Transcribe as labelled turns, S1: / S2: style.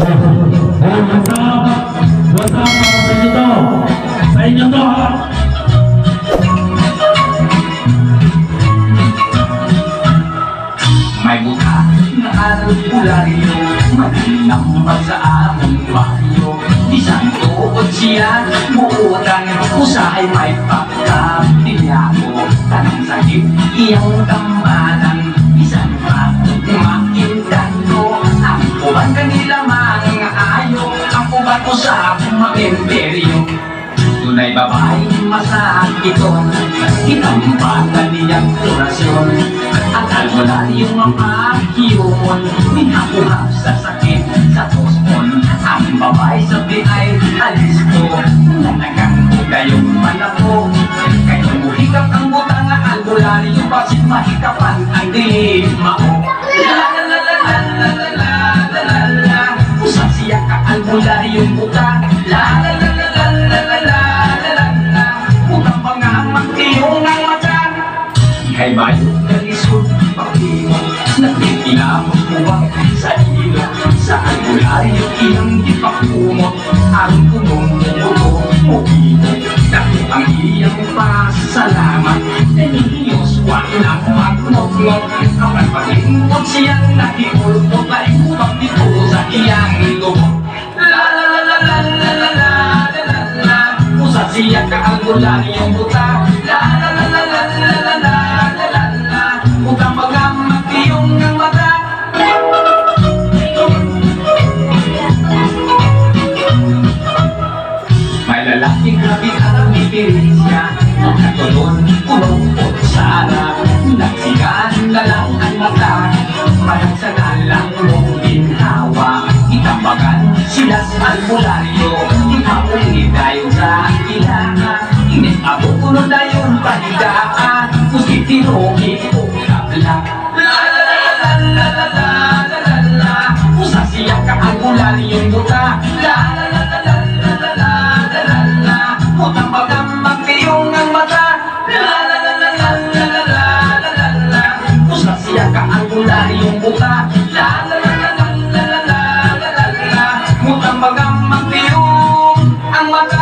S1: What's up mga sa inyo to? Sa inyo to ha?
S2: May buka na albularyo, malinang ba sa among baryo? Bisan tuod siya, buutan, usahay may pagkabilyado. Tanang sakit, iyang tamanan, bisan pa makintando. Ang uban kanila mga ayo, ang uban ko sa mga imperyo. Tunay babae masakiton, inampatan niyang orasyon. At albularyo ang akiyomon, minakuhap sa sakit sa pospon. Ang babae sabi ay alis ko, nanagang kayong manako. Kaya muhikap ang butang ang albularyo, basit mahikapan ang dilim mao. La la la la la la la la la la, usap siya ka albularyong buta. La la la la la la la la la la, utang pa nga magtiyong ang mata. Kay bayo kalisod pagtimo, nagtitinapos buwang sa ilo. Sa albularyo iyang ipakumot, ang punong buto mo ito. Dako ang iyang pasalamat, Diyos walang magnot-ngot. Kapag pag-ingkot siyang nakiulpot, laiputang dito sa iyang lubot. La la la la la la la la la la, usa siya ka albularyong buta. La la la la la la la la la la la, utang pag-amak iyong ang mata. May lalaking habit ang ipilis niya, nakatulon, kulong o sara. Nagsigan na lang ang mata, parang sa nalang mong ginhawa. Itambagan sila sa albularyo, ipapuli tayo sa ilaha. Init ako kuno na yung panigaan, kusi tinugi o kabla. La la la la la la la la la la, usa siya ka albularyong buta. La la la la la la la la la la, utang pagdamag tiyong ang mata. La la la la la la la la la la, usa siya ka albularyong buta. La la la la la la la la la la, utang pagdamag tiyong ang mata.